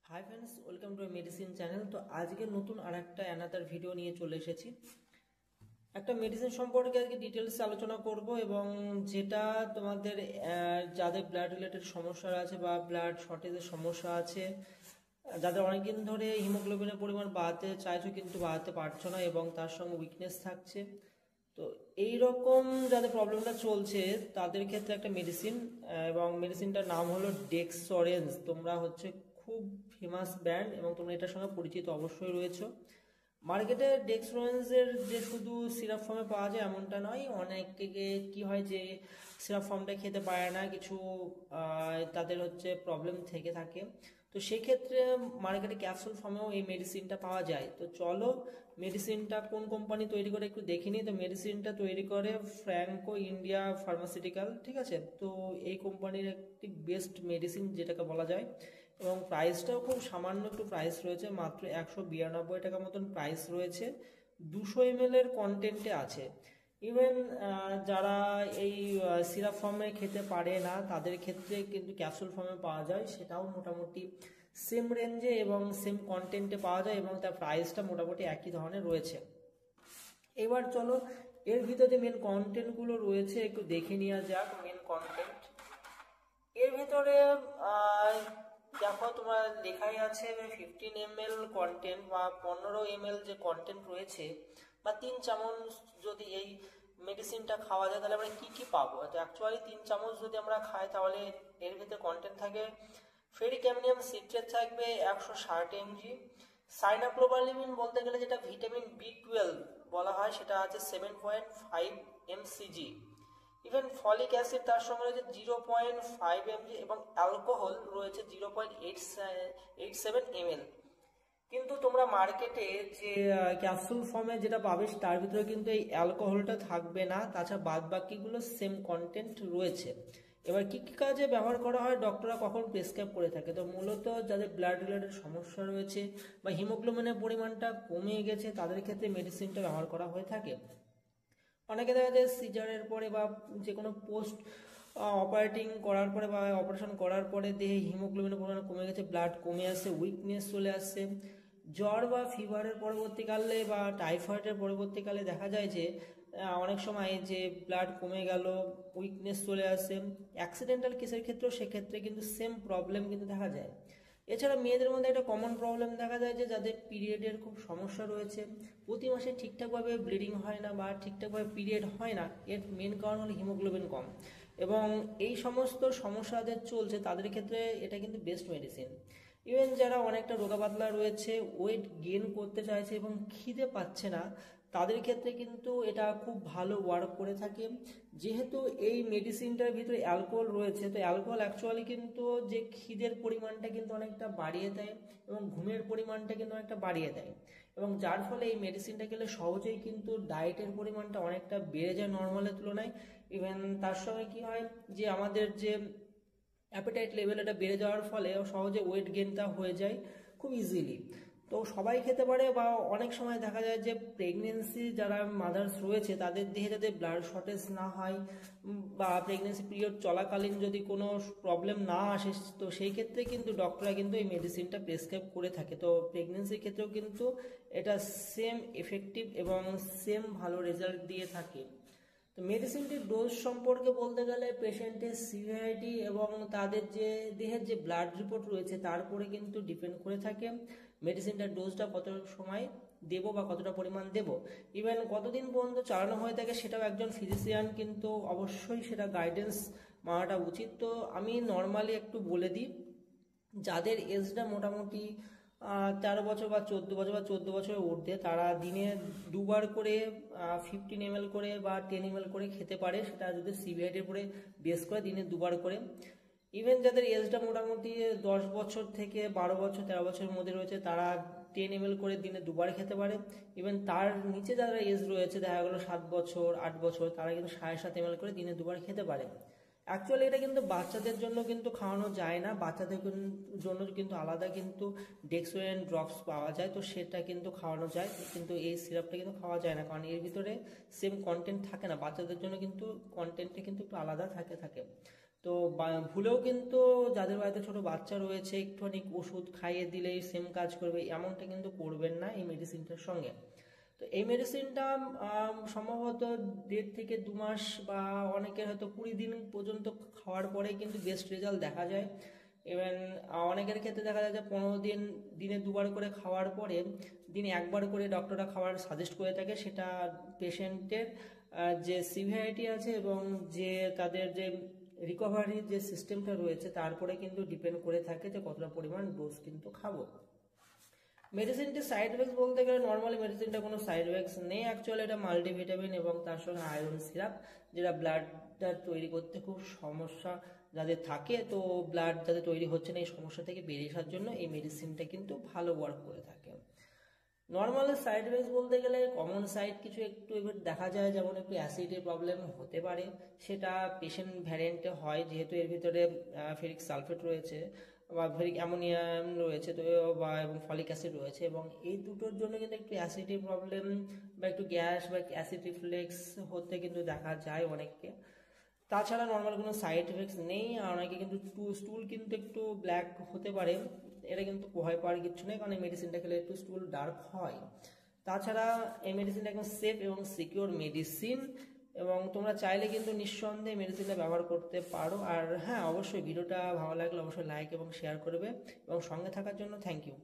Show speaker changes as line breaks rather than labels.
Hi friends, welcome to medicine channel. তো আজকে নতুন আর একটা অ্যানাদার ভিডিও নিয়ে চলে এসেছি। একটা মেডিসিন সম্পর্কে আজকে ডিটেলস আলোচনা করব, এবং যেটা তোমাদের যাদের ব্লাড রিলেটেড সমস্যা আছে বা ব্লাড শর্টেজের সমস্যা আছে, যাদের অনেকদিন ধরে হিমোগ্লোবিনের পরিমাণ বাড়াতে চাইছো কিন্তু বাড়াতে পারছো না এবং তার সঙ্গে উইকনেস থাকছে, তো এই রকম যাদের প্রবলেমটা চলছে তাদের ক্ষেত্রে একটা মেডিসিন, এবং মেডিসিনটার নাম হলো ডেক্সোরেন্স। তোমরা হচ্ছে খুব ফেমাস ব্র্যান্ড এবং তোমরা এটার সঙ্গে পরিচিত অবশ্যই রয়েছো। মার্কেটে ডেক্সোরেন্সের যে শুধু সিরাপ ফর্মে পাওয়া যায় এমনটা নয়, অনেকে কি হয় যে সিরাপ ফর্মটা খেতে পারে না, কিছু তাদের হচ্ছে প্রবলেম থেকে থাকে, তো সেক্ষেত্রে মার্কেটে ক্যাপসুল ফর্মেও এই মেডিসিনটা পাওয়া যায়। তো চলো মেডিসিনটা কোন কোম্পানি তৈরি করে একটু দেখে নিই। তো মেডিসিনটা তৈরি করে ফ্র্যাঙ্কো ইন্ডিয়া ফার্মাসিউটিক্যাল, ঠিক আছে। তো এই কোম্পানির একটি বেস্ট মেডিসিন যেটাকে বলা যায়, এবং প্রাইসটাও খুব সামান্য একটু প্রাইস রয়েছে, মাত্র 192 টাকা মতন প্রাইস রয়েছে। 200 ml এর কন্টেন্টে আছে। ইভেন যারা এই সিরাপ ফর্মে খেতে পারে না তাদের ক্ষেত্রে কিন্তু ক্যাপসুল ফর্মে পাওয়া যায়, সেটাও মোটামুটি সেম রেঞ্জে এবং সেম কন্টেন্টে পাওয়া যায়, এবং তার প্রাইসটা মোটামুটি একই ধরনের রয়েছে। এবার চলো এর ভিতরে মেন কন্টেন্টগুলো রয়েছে একটু দেখে নেওয়া যাক। মেন কন্টেন্ট এর ভিতরে দেখো তোমার লেখাই আছে 15 ml কন্টেন্ট বা 15 ml যে কন্টেন্ট রয়েছে, বা 3 চামচ যদি এই মেডিসিনটা খাওয়া যায় তাহলে আমরা কি কি পাবো। তো অ্যাকচুয়ালি 3 চামচ যদি আমরা খাই তাহলে এর ভিতরে কন্টেন্ট থাকে ফেরিক অ্যামোনিয়াম সিট্রেট থাকবে 160 mg, সাইনাক্লোবালিমিন বলতে গেলে যেটা ভিটামিন B12 বলা হয় সেটা আছে 7.5 mcg, ইভেন ফলিক অ্যাসিড তার সঙ্গে রয়েছে 0.5 mg, এবং অ্যালকোহল রয়েছে 0.87 ml। কিন্তু তোমরা মার্কেটে যে ক্যাপসুল ফর্মে যেটা পাবে তার ভিতরে কিন্তু এই অ্যালকোহলটা থাকবে না, তাছাড়া বাদ বাকিগুলো সেম কন্টেন্ট রয়েছে। এবার কি কি কাজে ব্যবহার করা হয়, ডক্টররা কখন প্রেসক্রাইব করে থাকে, তো মূলত যাদের ব্লাড রিলেটেড সমস্যা রয়েছে বা হিমোগ্লোবিনের পরিমাণটা কমে গেছে তাদের ক্ষেত্রে মেডিসিনটা ব্যবহার করা হয়ে থাকে। অনেকে দেখা যায় সিজারের পরে বা যে কোনো পোস্ট অপারেটিং করার পরে বা অপারেশন করার পরে দেহে হিমোগ্লোবিনের পরিমাণ কমে গেছে, ব্লাড কমে আসছে, উইকনেস চলে আসছে। জ্বর বা ফিভারের পরবর্তীকালে বা টাইফয়েডের পরবর্তীকালে দেখা যায় যে অনেক সময় যে ব্লাড কমে গেল, উইকনেস চলে আসে। অ্যাক্সিডেন্টাল কেসের ক্ষেত্রেও সেক্ষেত্রে কিন্তু সেম প্রবলেম কিন্তু দেখা যায়। এছাড়া মেয়েদের মধ্যে একটা কমন প্রবলেম দেখা যায় যে যাদের পিরিয়ডের খুব সমস্যা রয়েছে, প্রতি মাসে ঠিকঠাকভাবে ব্লিডিং হয় না বা ঠিকঠাকভাবে পিরিয়ড হয় না, এর মেন কারণ হলো হিমোগ্লোবিন কম। এবং এই সমস্ত সমস্যা যাদের চলছে তাদের ক্ষেত্রে এটা কিন্তু বেস্ট মেডিসিন। ইভেন যারা অনেকটা রোগা পাতলা রয়েছে, ওয়েট গেইন করতে চাইছে এবং খিদে পাচ্ছে না, তাদের ক্ষেত্রে কিন্তু এটা খুব ভালো ওয়ার্ক করে থাকে। যেহেতু এই মেডিসিনটার ভিতরে অ্যালকোহল রয়েছে, তো অ্যালকোহল অ্যাকচুয়ালি কিন্তু যে খিদের পরিমাণটা কিন্তু অনেকটা বাড়িয়ে দেয় এবং ঘুমের পরিমাণটা কিন্তু অনেকটা বাড়িয়ে দেয়, এবং যার ফলে এই মেডিসিনটা খেলে সহজেই কিন্তু ডায়েটের পরিমাণটা অনেকটা বেড়ে যায় নর্মালের তুলনায়। ইভেন তার সঙ্গে কি হয় যে আমাদের যে অ্যাপেটাইট লেভেল এটা বেড়ে যাওয়ার ফলে সহজে ওয়েট গেইনটা হয়ে যায় খুব ইজিলি। তো সবাই খেতে পারে, বা অনেক সময় দেখা যায় যে প্রেগনেন্সি যারা মাদার্স রয়েছে তাদের দেহে যাতে ব্লাড শর্টেজ না হয়, বা প্রেগনেন্সি পিরিয়ড চলাকালীন যদি কোনো প্রবলেম না আসে, তো সেই ক্ষেত্রে কিন্তু ডক্টররা কিন্তু এই মেডিসিনটা প্রেসক্রাইব করে থাকে। তো প্রেগনেন্সির ক্ষেত্রেও কিন্তু এটা সেম এফেক্টিভ এবং সেম ভালো রেজাল্ট দিয়ে থাকে। তো মেডিসিনটির ডোজ সম্পর্কে বলতে গেলে পেশেন্টের সিভিয়ারিটি এবং তাদের যে দেহের যে ব্লাড রিপোর্ট রয়েছে তার উপরে কিন্তু ডিপেন্ড করে থাকে মেডিসিনটার ডোজটা কত সময় দেব বা কতটা পরিমাণ দেব। ইভেন কতদিন পর্যন্ত চালানো হয়ে থাকে সেটাও একজন ফিজিশিয়ান কিন্তু অবশ্যই সেটা গাইডেন্স মানাটা উচিত। তো আমি নর্মালি একটু বলে দিই, যাদের এজটা মোটামুটি 13 বছর বা 14 বছর বা 14 বছরের ঊর্ধ্বে, তারা দিনে দুবার করে 15 ml করে বা 10 ml করে খেতে পারে, সেটা যদি সিভিআইটির উপরে বেস করে দিনে দুবার করে। ইভেন যাদের এজটা মোটামুটি 10 বছর থেকে 12 বছর 13 বছরের মধ্যে রয়েছে তারা 10 ml করে দিনে দুবার খেতে পারে। ইভেন তার নিচে যারা এজ রয়েছে দেখা গেলো 7 বছর 8 বছর, তারা কিন্তু 7.5 ml করে দিনে দুবার খেতে পারে। অ্যাকচুয়ালি এটা কিন্তু বাচ্চাদের জন্য কিন্তু খাওয়ানো যায় না, বাচ্চাদের জন্য কিন্তু আলাদা কিন্তু ডেক্সোরেন ড্রপস পাওয়া যায়, তো সেটা কিন্তু খাওয়ানো যায়, কিন্তু এই সিরাপটা কিন্তু খাওয়া যায় না, কারণ এর ভিতরে সেম কন্টেন্ট থাকে না, বাচ্চাদের জন্য কিন্তু কন্টেন্টটা কিন্তু একটু আলাদা থাকে। তো ভুলেও কিন্তু যাদের বাড়িতে ছোট বাচ্চা রয়েছে একটুখানি ওষুধ খাইয়ে দিলেই সেম কাজ করবে এমনটা কিন্তু করবেন না এই মেডিসিনটার সঙ্গে। তো এই মেডিসিনটা সম্ভবত 1.5 থেকে 2 মাস বা অনেকের হয়তো 20 দিন পর্যন্ত খাওয়ার পরে কিন্তু বেস্ট রেজাল্ট দেখা যায়। ইভেন অনেকের ক্ষেত্রে দেখা যায় যে 15 দিন দিনে 2বার করে খাওয়ার পরে দিনে 1বার করে ডক্টররা খাওয়ার সাজেস্ট করে থাকে। সেটা পেশেন্টের যে সিভিয়ারিটি আছে এবং যে তাদের যে রিকভারির যে সিস্টেমটা রয়েছে তারপরে কিন্তু ডিপেন্ড করে থাকে যে কতটা পরিমাণ ডোজ কিন্তু খাবো। মেডিসিনটি সাইড এফেক্টস বলতে গেলে নর্মালি মেডিসিনটা কোনো সাইড এফেক্টস নেই, অ্যাকচুয়ালি এটা মাল্টিভিটামিন এবং তার সঙ্গে আয়রন সিরাপ, যেটা ব্লাডটা তৈরি করতে খুব সমস্যা যাদের থাকে, তো ব্লাড যাদের তৈরি হচ্ছে না এই সমস্যা থেকে বেরিয়ে আসার জন্য এই মেডিসিনটা কিন্তু ভালো ওয়ার্ক করে থাকে। নর্মাল সাইড এফেক্টস বলতে গেলে কমন সাইড কিছু একটু এবার দেখা যায়, যেমন একটু অ্যাসিডের প্রবলেম হতে পারে, সেটা পেশেন্ট ভ্যারিয়েন্টে হয় যেহেতু এর ভিতরে ফেরিক সালফেট রয়েছে বা ফেরিক অ্যামোনিয়াম রয়েছে, তো বা এবং ফলিক অ্যাসিড রয়েছে, এবং এই দুটোর জন্য কিন্তু একটু অ্যাসিডের প্রবলেম বা একটু গ্যাস বা অ্যাসিড রিফ্লেক্স হতে কিন্তু দেখা যায় অনেককে। তাছাড়া নর্মাল কোনো সাইড এফেক্টস নেই। আর অনেকে কিন্তু স্টুল কিন্তু একটু ব্ল্যাক হতে পারে, এটা কিন্তু ভয় পাওয়ার কিছু নেই, কারণ এই মেডিসিনটা খেলে একটু স্টুল ডার্ক হয়। তাছাড়া এই মেডিসিনটা একদম সেফ এবং সিকিউর মেডিসিন, এবং তোমরা চাইলে কিন্তু নিঃসন্দেহে মেডিসিনটা ব্যবহার করতে পারো। আর হ্যাঁ, অবশ্যই ভিডিওটা ভালো লাগলে অবশ্যই লাইক এবং শেয়ার করবে, এবং সঙ্গে থাকার জন্য থ্যাংক ইউ।